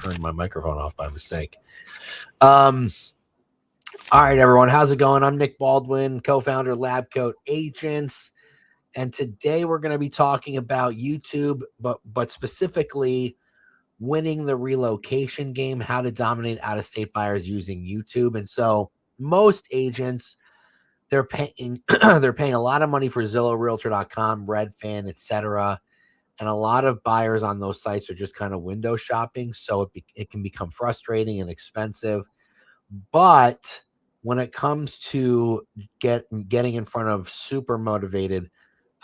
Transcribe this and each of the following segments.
turned my microphone off by mistake. All right, everyone. How's it going? I'm Nick Baldwin, co-founder Lab Coat Agents. And today we're going to be talking about YouTube, but specifically winning the relocation game, how to dominate out-of-state buyers using YouTube. And so most agents, they're paying they're paying a lot of money for Zillow, realtor.com, Redfin, etc. And a lot of buyers on those sites are just kind of window shopping. So it can become frustrating and expensive. But when it comes to getting in front of super motivated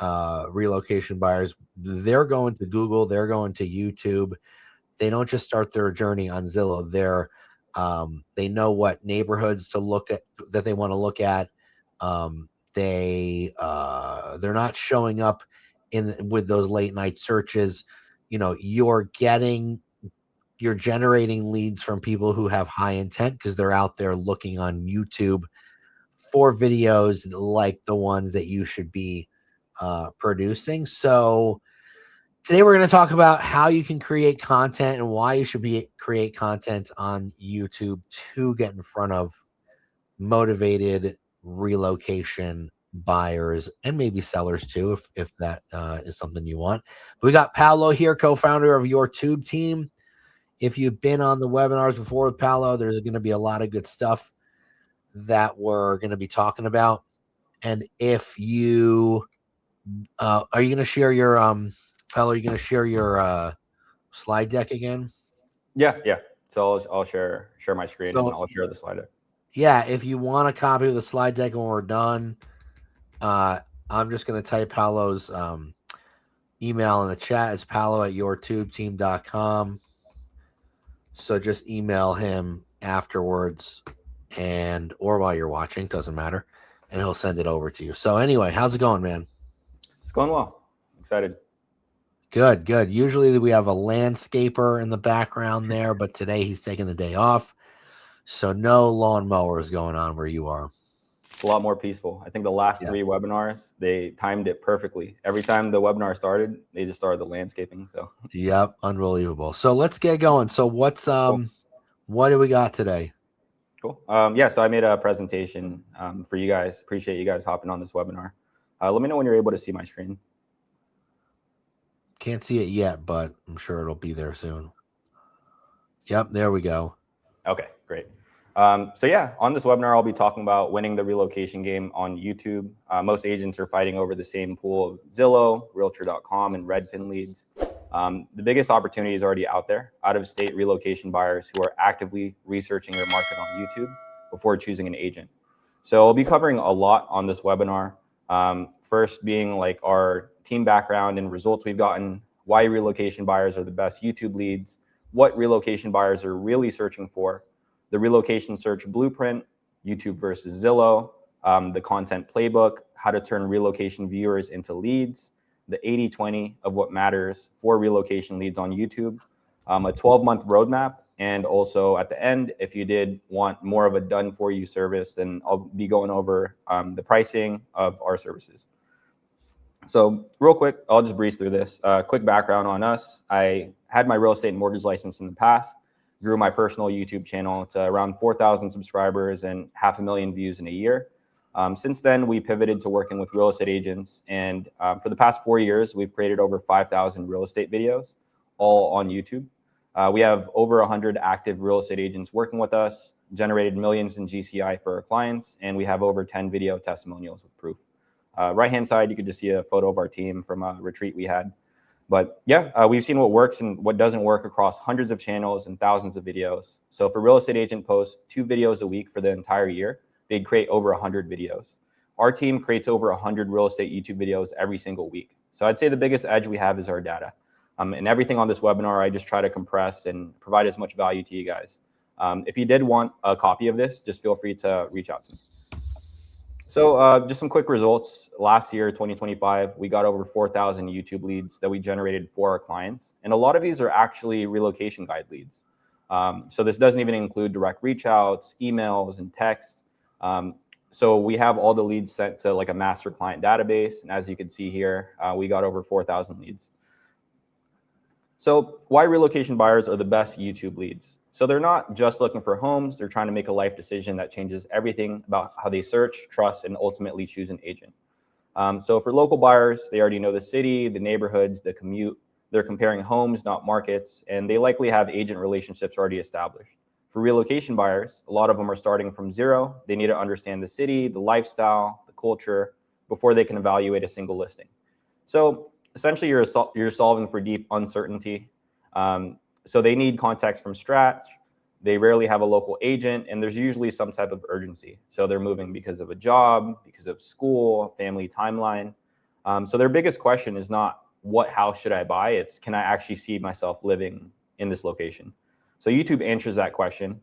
relocation buyers, they're going to Google, they're going to YouTube. They don't just start their journey on Zillow. They know what neighborhoods to look at, that they want to look at. They're not showing up with those late night searches. You know, you're generating leads from people who have high intent because they're out there looking on YouTube for videos like the ones that you should be producing. So today we're going to talk about how you can create content and why you should create content on YouTube to get in front of motivated relocation buyers and maybe sellers too, if that is something you want. We got Paolo here, co-founder of Your Tube Team. If you've been on the webinars before with Paolo, there's going to be a lot of good stuff that we're going to be talking about. And if you are you going to share your Paolo, are you going to share your slide deck again? Yeah. So I'll share my screen and I'll share the slide deck. Yeah, if you want a copy of the slide deck when we're done, I'm just going to type Paolo's email in the chat. It's paolo@yourtubeteam.com. So just email him afterwards or while you're watching, doesn't matter, and he'll send it over to you. So anyway, how's it going, man? It's going well. Excited. Good. Usually we have a landscaper in the background there, but today he's taking the day off. So no lawn mowers going on where you are. It's a lot more peaceful. I think the last 3 webinars, they timed it perfectly. Every time the webinar started, they just started the landscaping. So yep, unbelievable. So let's get going. So what's cool. What do we got today? Cool. So I made a presentation for you guys. Appreciate you guys hopping on this webinar. Let me know when you're able to see my screen. Can't see it yet, but I'm sure it'll be there soon. Yep, there we go. Okay, great. So yeah, on this webinar, I'll be talking about winning the relocation game on YouTube. Most agents are fighting over the same pool of Zillow, realtor.com, and Redfin leads. The biggest opportunity is already out there, out-of-state relocation buyers who are actively researching their market on YouTube before choosing an agent. So I'll be covering a lot on this webinar. First being like our team background and results we've gotten, why relocation buyers are the best YouTube leads, what relocation buyers are really searching for, the relocation search blueprint, YouTube versus Zillow, the content playbook, how to turn relocation viewers into leads, the 80-20 of what matters for relocation leads on YouTube, a 12-month roadmap, and also at the end, if you did want more of a done-for-you service, then I'll be going over the pricing of our services. So real quick, I'll just breeze through this. Quick background on us. I had my real estate and mortgage license in the past, grew my personal YouTube channel to around 4,000 subscribers and 500,000 views in a year. Since then, we pivoted to working with real estate agents. And for the past 4 years, we've created over 5,000 real estate videos, all on YouTube. We have over 100 active real estate agents working with us, generated millions in GCI for our clients, and we have over 10 video testimonials with proof. Right-hand side, you could just see a photo of our team from a retreat we had. But yeah, we've seen what works and what doesn't work across hundreds of channels and thousands of videos. So if a real estate agent posts 2 videos a week for the entire year, they'd create over 100 videos. Our team creates over 100 real estate YouTube videos every single week. So I'd say the biggest edge we have is our data. And everything on this webinar, I just try to compress and provide as much value to you guys. If you did want a copy of this, just feel free to reach out to me. So just some quick results. Last year, 2025, we got over 4,000 YouTube leads that we generated for our clients. And a lot of these are actually relocation guide leads. So this doesn't even include direct reach outs, emails, and texts. So we have all the leads sent to like a master client database. And as you can see here, we got over 4,000 leads. So why relocation buyers are the best YouTube leads? So they're not just looking for homes, they're trying to make a life decision that changes everything about how they search, trust, and ultimately choose an agent. So for local buyers, they already know the city, the neighborhoods, the commute. They're comparing homes, not markets, and they likely have agent relationships already established. For relocation buyers, a lot of them are starting from zero. They need to understand the city, the lifestyle, the culture before they can evaluate a single listing. So essentially, you're solving for deep uncertainty. So they need context from scratch. They rarely have a local agent, and there's usually some type of urgency. So they're moving because of a job, because of school, family timeline. So their biggest question is not what house should I buy? It's can I actually see myself living in this location? So YouTube answers that question.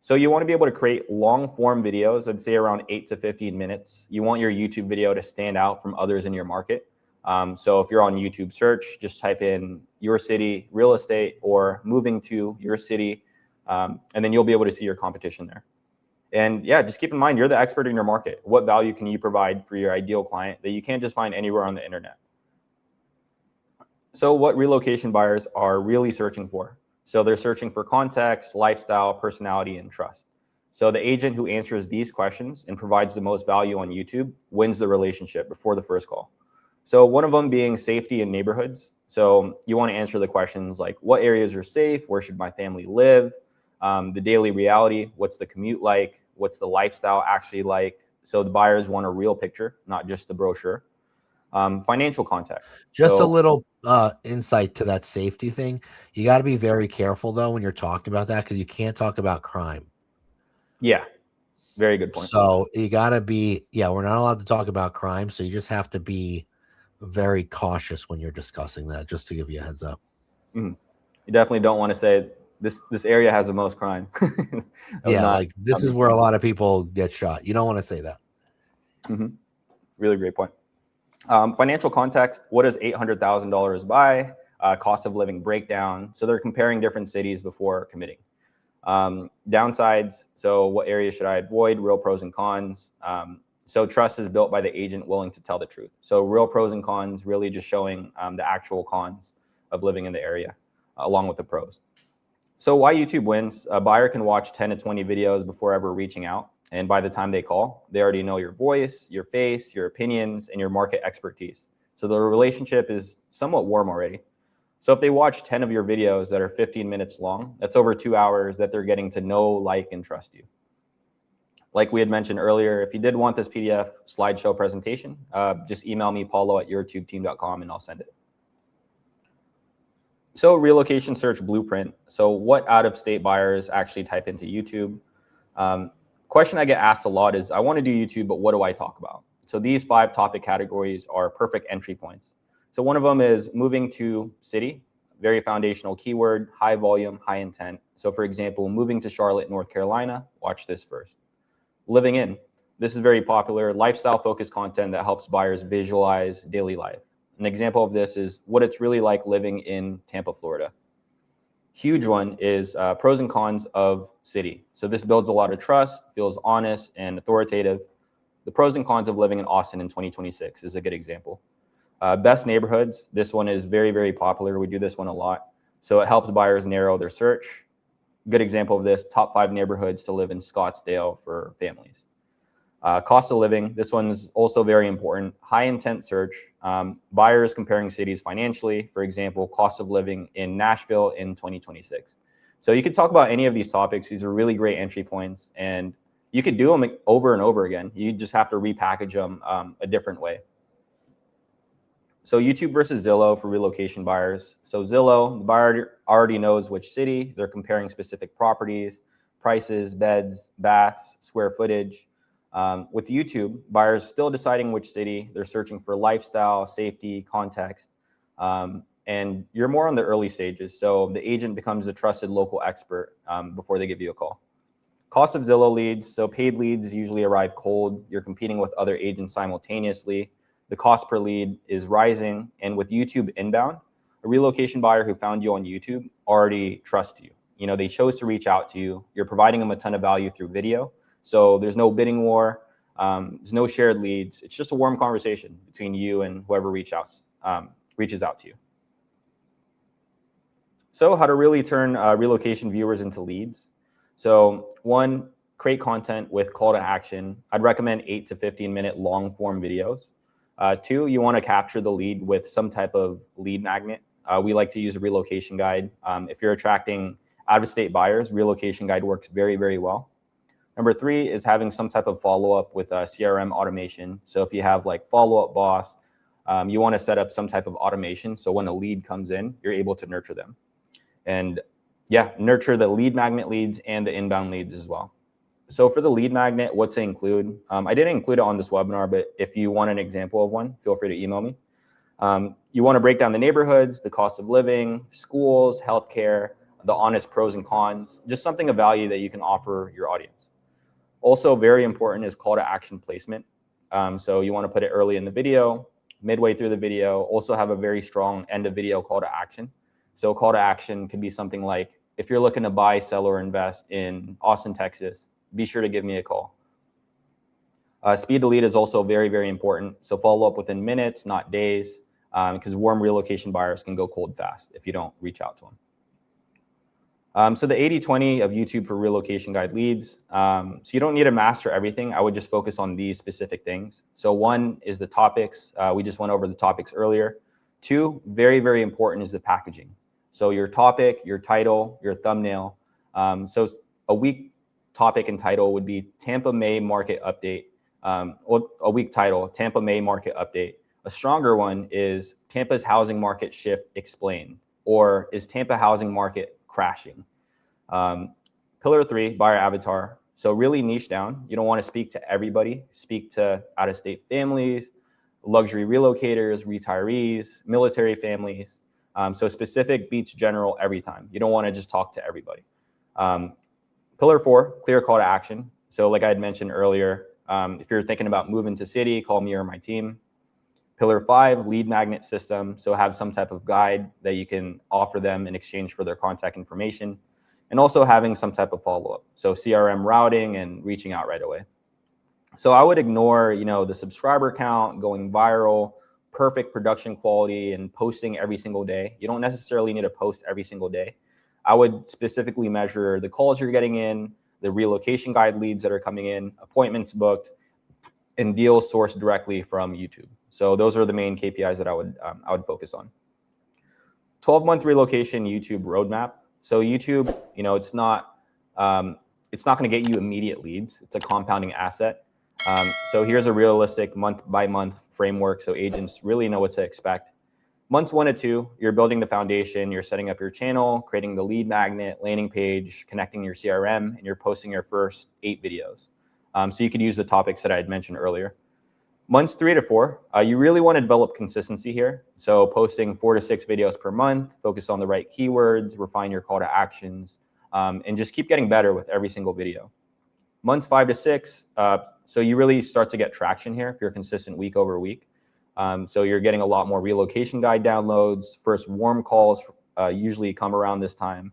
So you want to be able to create long form videos, I'd say around 8 to 15 minutes. You want your YouTube video to stand out from others in your market. So if you're on YouTube search, just type in your city, real estate, or moving to your city, and then you'll be able to see your competition there. And yeah, just keep in mind, you're the expert in your market. What value can you provide for your ideal client that you can't just find anywhere on the internet? So what relocation buyers are really searching for? So they're searching for context, lifestyle, personality, and trust. So the agent who answers these questions and provides the most value on YouTube wins the relationship before the first call. So one of them being safety in neighborhoods. So you want to answer the questions like, what areas are safe? Where should my family live? The daily reality, what's the commute like? What's the lifestyle actually like? So the buyers want a real picture, not just the brochure. Financial context. Just a So little insight to that safety thing. You got to be very careful though when you're talking about that because you can't talk about crime. yeah, very good point. So you got to be, yeah, we're not allowed to talk about crime. So you just have to be very cautious when you're discussing that, just to give you a heads up. You definitely don't want to say this area has the most crime. Yeah, like this is where a lot of people get shot. You don't want to say that. Really great point. Financial context, what does $800,000 buy? Cost of living breakdown. So they're comparing different cities before committing. Downsides, so what areas should I avoid? Real pros and cons. So trust is built by the agent willing to tell the truth. So real pros and cons, really just showing the actual cons of living in the area along with the pros. So why YouTube wins, a buyer can watch 10 to 20 videos before ever reaching out. And by the time they call, they already know your voice, your face, your opinions, and your market expertise. So the relationship is somewhat warm already. So if they watch 10 of your videos that are 15 minutes long, that's over 2 hours that they're getting to know, like, and trust you. Like we had mentioned earlier, if you did want this PDF slideshow presentation, just email me, Paolo at yourtubeteam.com, and I'll send it. So relocation search blueprint. So what out-of-state buyers actually type into YouTube? Question I get asked a lot is, I want to do YouTube, but what do I talk about? So these 5 topic categories are perfect entry points. So one of them is moving to city, very foundational keyword, high volume, high intent. So for example, moving to Charlotte, North Carolina, watch this first. Living in, this is very popular, lifestyle focused content that helps buyers visualize daily life. An example of this is what it's really like living in Tampa, Florida. Huge one is pros and cons of city. So this builds a lot of trust, feels honest and authoritative. The pros and cons of living in Austin in 2026 is a good example. Best neighborhoods, this one is very, very popular. We do this one a lot. So it helps buyers narrow their search. Good example of this, top 5 neighborhoods to live in Scottsdale for families. Cost of living, this one's also very important. High intent search, buyers comparing cities financially, for example, cost of living in Nashville in 2026. So you could talk about any of these topics. These are really great entry points, and you could do them over and over again. You just have to repackage them a different way. So YouTube versus Zillow for relocation buyers. So Zillow, the buyer already knows which city. They're comparing specific properties, prices, beds, baths, square footage. With YouTube, buyers still deciding which city. They're searching for lifestyle, safety, context, and you're more on the early stages. So the agent becomes a trusted local expert before they give you a call. Cost of Zillow leads. So paid leads usually arrive cold. You're competing with other agents simultaneously. The cost per lead is rising. And with YouTube inbound, a relocation buyer who found you on YouTube already trusts you. You know, they chose to reach out to you. You're providing them a ton of value through video. So there's no bidding war. There's no shared leads. It's just a warm conversation between you and whoever reaches out to you. So how to really turn relocation viewers into leads. So one, create content with call to action. I'd recommend 8 to 15-minute long form videos. Two, you want to capture the lead with some type of lead magnet. We like to use a relocation guide. If you're attracting out-of-state buyers, relocation guide works very, very well. Number three is having some type of follow-up with CRM automation. So if you have like follow-up boss, you want to set up some type of automation. So when a lead comes in, you're able to nurture them. And yeah, nurture the lead magnet leads and the inbound leads as well. So for the lead magnet, what to include? I didn't include it on this webinar, but if you want an example of one, feel free to email me. You want to break down the neighborhoods, the cost of living, schools, healthcare, the honest pros and cons, just something of value that you can offer your audience. Also very important is call to action placement. So you want to put it early in the video, midway through the video, also have a very strong end of video call to action. So call to action could be something like, if you're looking to buy, sell, or invest in Austin, Texas, be sure to give me a call. Speed to lead is also very, very important. So follow up within minutes, not days, because warm relocation buyers can go cold fast if you don't reach out to them. So the 80-20 of YouTube for relocation guide leads. So you don't need to master everything. I would just focus on these specific things. So one is the topics. We just went over the topics earlier. Two, very, very important is the packaging. So your topic, your title, your thumbnail. So a weak topic and title would be Tampa May market update. Or a weak title, Tampa May market update. A stronger one is Tampa's housing market shift explained, or is Tampa housing market crashing? Pillar 3, buyer avatar. So really niche down. You don't want to speak to everybody. Speak to out-of-state families, luxury relocators, retirees, military families. So specific beats general every time. You don't want to just talk to everybody. Pillar 4, clear call to action. So like I had mentioned earlier, if you're thinking about moving to city, call me or my team. Pillar 5, lead magnet system. So have some type of guide that you can offer them in exchange for their contact information. And also having some type of follow-up. So CRM routing and reaching out right away. So I would ignore, the subscriber count, going viral, perfect production quality, and posting every single day. You don't necessarily need to post every single day. I would specifically measure the calls you're getting in, the relocation guide leads that are coming in, appointments booked, and deals sourced directly from YouTube. So those are the main KPIs that I would focus on. 12-month relocation YouTube roadmap. So YouTube, it's not going to get you immediate leads. It's a compounding asset. So here's a realistic month-by-month framework so agents really know what to expect. Months 1 to 2, you're building the foundation, you're setting up your channel, creating the lead magnet, landing page, connecting your CRM, and you're posting your first 8 videos. So you could use the topics that I had mentioned earlier. Months 3 to 4, you really want to develop consistency here. So posting 4 to 6 videos per month, focus on the right keywords, refine your call to actions, and just keep getting better with every single video. Months 5 to 6, so you really start to get traction here if you're consistent week over week. So you're getting a lot more relocation guide downloads. First warm calls usually come around this time.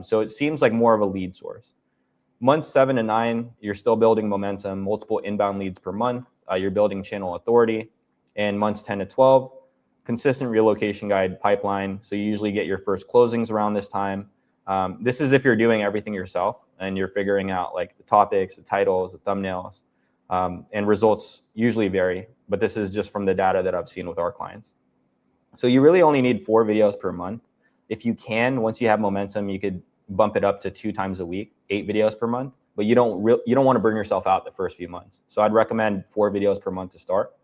So it seems like more of a lead source. Months 7 to 9, you're still building momentum, multiple inbound leads per month. You're building channel authority. And months 10 to 12, consistent relocation guide pipeline. So you usually get your first closings around this time. This is if you're doing everything yourself and you're figuring out like the topics, the titles, the thumbnails, and results usually vary. But this is just from the data that I've seen with our clients. So you really only need 4 videos per month. If you can, once you have momentum, you could bump it up to 2 times a week, 8 videos per month. But you don't want to burn yourself out the first few months. So I'd recommend 4 videos per month to start.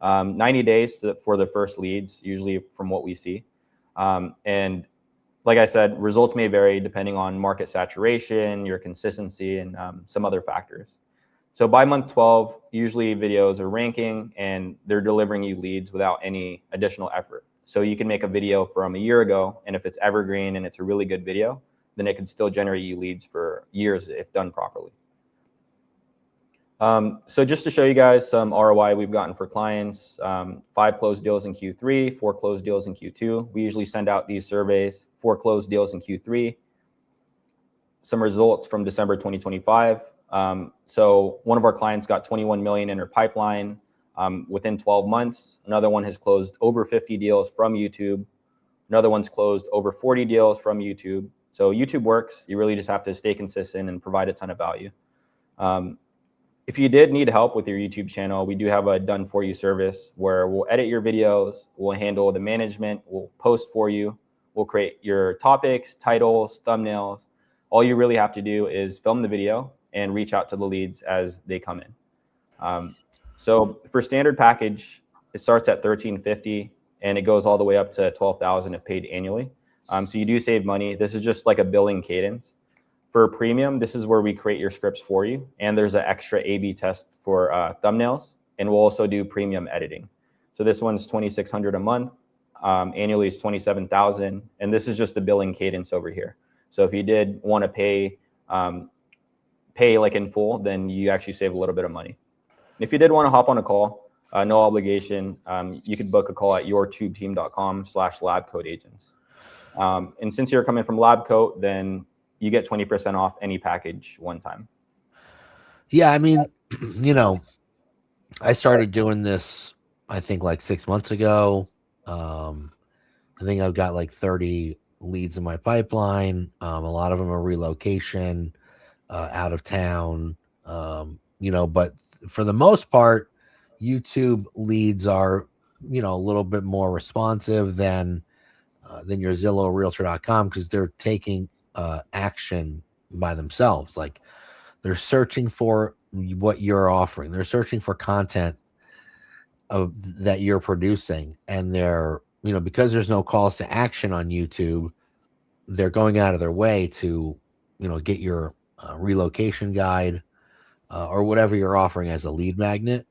90 days for the first leads, usually from what we see. And like I said, results may vary depending on market saturation, your consistency, and some other factors. So by month 12, usually videos are ranking and they're delivering you leads without any additional effort. So you can make a video from a year ago, and if it's evergreen and it's a really good video, then it can still generate you leads for years if done properly. So just to show you guys some ROI we've gotten for clients, 5 closed deals in Q3, 4 closed deals in Q2. We usually send out these surveys, 4 closed deals in Q3. Some results from December 2025. So one of our clients got 21 million in her pipeline within 12 months. Another one has closed over 50 deals from YouTube. Another one's closed over 40 deals from YouTube. So YouTube works. You really just have to stay consistent and provide a ton of value. If you did need help with your YouTube channel, we do have a done for you service where we'll edit your videos, we'll handle the management, we'll post for you, we'll create your topics, titles, thumbnails. All you really have to do is film the video and reach out to the leads as they come in. So for standard package, it starts at $13.50 and it goes all the way up to $12,000 if paid annually. So you do save money. This is just like a billing cadence. For premium, this is where we create your scripts for you. And there's an extra A/B test for thumbnails. And we'll also do premium editing. So this one's $2,600 a month. Annually is $27,000. And this is just the billing cadence over here. So if you did want to pay like in full, then you actually save a little bit of money. And if you did want to hop on a call, no obligation, you could book a call at yourtubeteam.com/labcoatagents. And since you're coming from Labcoat, then you get 20% off any package one time. Yeah, I mean, I started doing this, I think like 6 months ago. I think I've got like 30 leads in my pipeline. A lot of them are relocation, out of town, but for the most part, YouTube leads are, a little bit more responsive than your Zillow realtor.com because they're taking action by themselves. Like they're searching for what you're offering. They're searching for content that you're producing. And they're, because there's no calls to action on YouTube, they're going out of their way to, get your relocation guide or whatever you're offering as a lead magnet.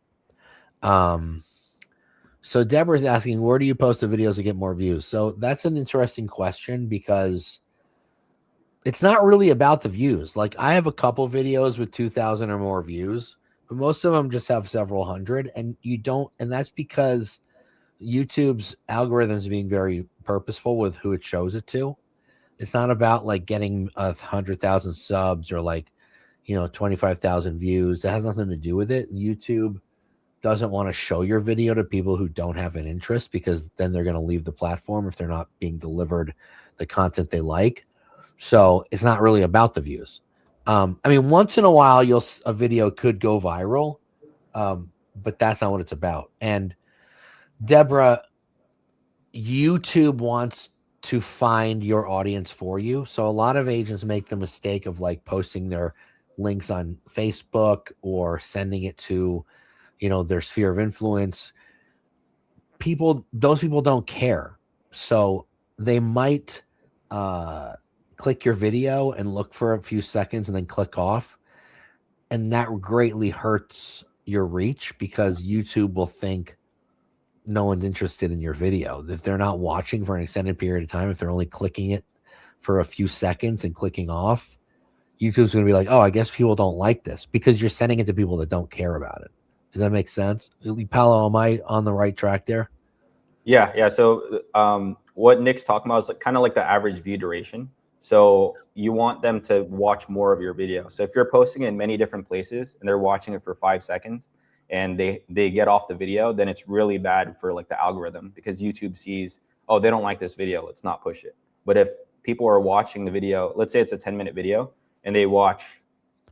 So Deborah's asking, where do you post the videos to get more views? So that's an interesting question because it's not really about the views. Like I have a couple videos with 2,000 or more views, but most of them just have several hundred, and that's because YouTube's algorithms being very purposeful with who it shows it to. It's not about like getting 100,000 subs or like, 25,000 views. That has nothing to do with it. YouTube doesn't want to show your video to people who don't have an interest because then they're going to leave the platform if they're not being delivered the content they like. So it's not really about the views. I mean, once in a while, a video could go viral, but that's not what it's about. And Deborah, YouTube wants to find your audience for you. So a lot of agents make the mistake of like posting their links on Facebook or sending it to, their sphere of influence. Those people don't care. So they might click your video and look for a few seconds and then click off. And that greatly hurts your reach because YouTube will think no one's interested in your video. If they're not watching for an extended period of time, if they're only clicking it for a few seconds and clicking off, YouTube's going to be like, oh, I guess people don't like this because you're sending it to people that don't care about it. Does that make sense? Paolo, am I on the right track there? Yeah. So what Nick's talking about is kind of like the average view duration. So you want them to watch more of your video. So if you're posting in many different places and they're watching it for 5 seconds and they get off the video, then it's really bad for like the algorithm because YouTube sees, oh, they don't like this video, let's not push it. But if people are watching the video, let's say it's a 10-minute video and they watch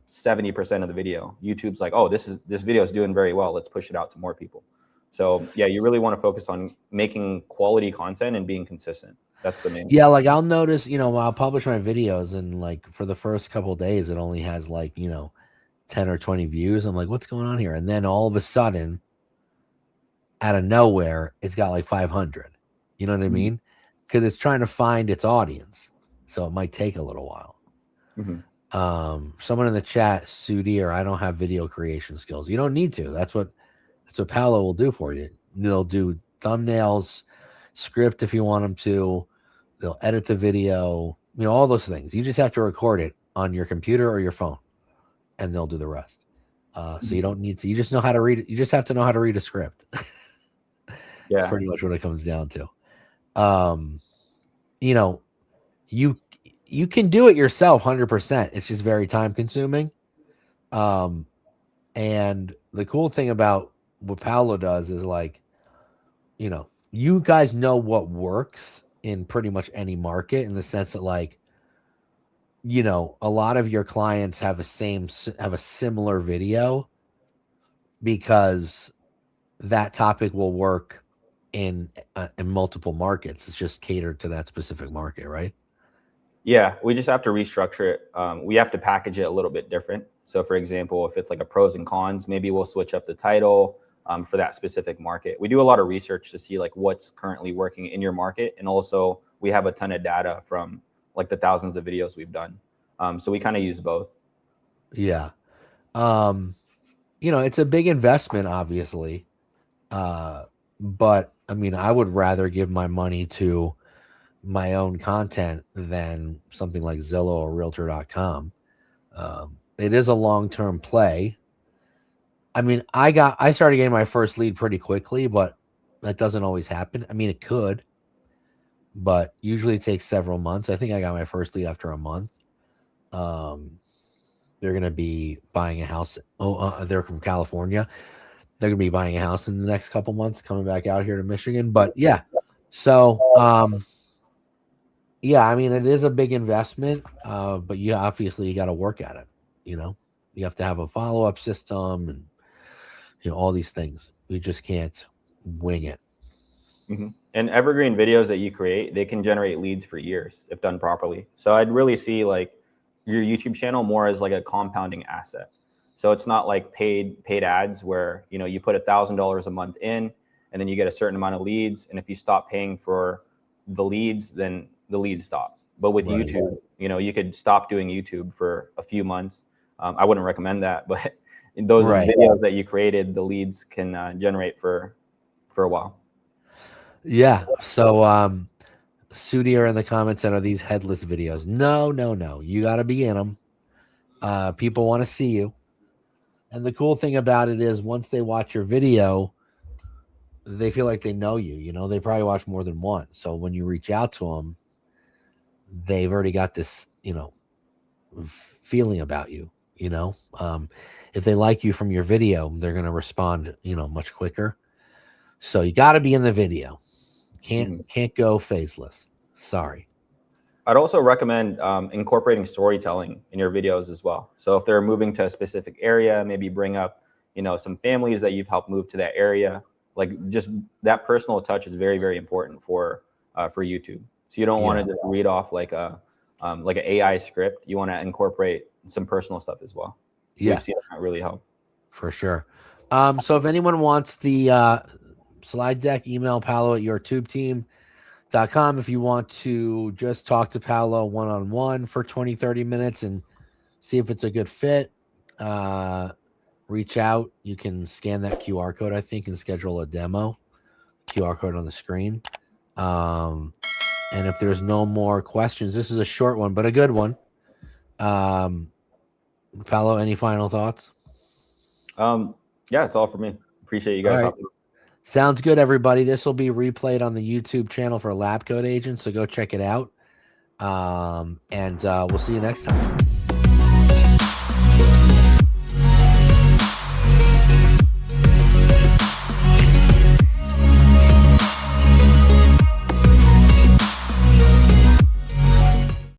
70% of the video, YouTube's like, oh, this video is doing very well, let's push it out to more people. So yeah, you really want to focus on making quality content and being consistent. That's the main. Yeah, like I'll notice, I'll publish my videos and like for the first couple of days, it only has like, 10 or 20 views. I'm like, what's going on here? And then all of a sudden, out of nowhere, it's got like 500. You know what I mean? Because it's trying to find its audience. So it might take a little while. Someone in the chat, Sudi, or I don't have video creation skills. You don't need to. That's what Paolo will do for you. They'll do thumbnails, script if you want them to. They'll edit the video, all those things. You just have to record it on your computer or your phone, and they'll do the rest. So you don't need to. You just know how to read it. You just have to know how to read a script. Yeah, that's pretty much what it comes down to. You can do it yourself 100%. It's just very time consuming. And the cool thing about what Paolo does is like, you guys know what works in pretty much any market, in the sense that, like, you know, a lot of your clients have a similar video, because that topic will work in multiple markets. It's just catered to that specific market, right? Yeah, we just have to restructure it. We have to package it a little bit different. So, for example, if it's like a pros and cons, maybe we'll switch up the title for that specific market. We do a lot of research to see like what's currently working in your market, and also we have a ton of data from like the thousands of videos we've done. So we kind of use both. Yeah. You know, it's a big investment, obviously. But I mean, I would rather give my money to my own content than something like Zillow or realtor.com. It is a long-term play. I mean, I started getting my first lead pretty quickly, but that doesn't always happen. I mean, it could, but usually it takes several months. I think I got my first lead after a month. They're going to be buying a house. They're from California. They're going to be buying a house in the next couple months, coming back out here to Michigan. But yeah, so yeah, I mean, it is a big investment, but you obviously you got to work at it. You know, you have to have a follow-up system, and you know, all these things. You just can't wing it. Mm-hmm. And evergreen videos that you create, they can generate leads for years if done properly. So I'd really see like your YouTube channel more as like a compounding asset. So it's not like paid ads where, you know, you put $1,000 a month in and then you get a certain amount of leads. And if you stop paying for the leads, then the leads stop. But with Right. YouTube, you know, you could stop doing YouTube for a few months. I wouldn't recommend that, but in those videos that you created, the leads can generate for a while. Yeah. So Sudier in the comments said, are these headless videos? No. You got to be in them. People want to see you. And the cool thing about it is, once they watch your video, they feel like they know you. You know, they probably watch more than one. So when you reach out to them, they've already got this, you know, feeling about you. You know, if they like you from your video, they're going to respond, you know, much quicker. So you got to be in the video. Can't go faceless. Sorry. I'd also recommend incorporating storytelling in your videos as well. So if they're moving to a specific area, maybe bring up, you know, some families that you've helped move to that area. Like, just that personal touch is very, very important for YouTube. So you don't want to just read off like an AI script. You want to incorporate some personal stuff as well. Yeah, we've seen that really help. For sure. So if anyone wants the slide deck, email Paolo at yourtubeteam.com. If you want to just talk to Paolo one-on-one for 20, 30 minutes and see if it's a good fit, reach out. You can scan that QR code, I think, and schedule a demo. QR code on the screen. And if there's no more questions, this is a short one, but a good one. Paolo, any final thoughts? Yeah, it's all for me. Appreciate you guys. All right. Sounds good, everybody. This will be replayed on the YouTube channel for Lab Coat Agents, so go check it out. And we'll see you next time.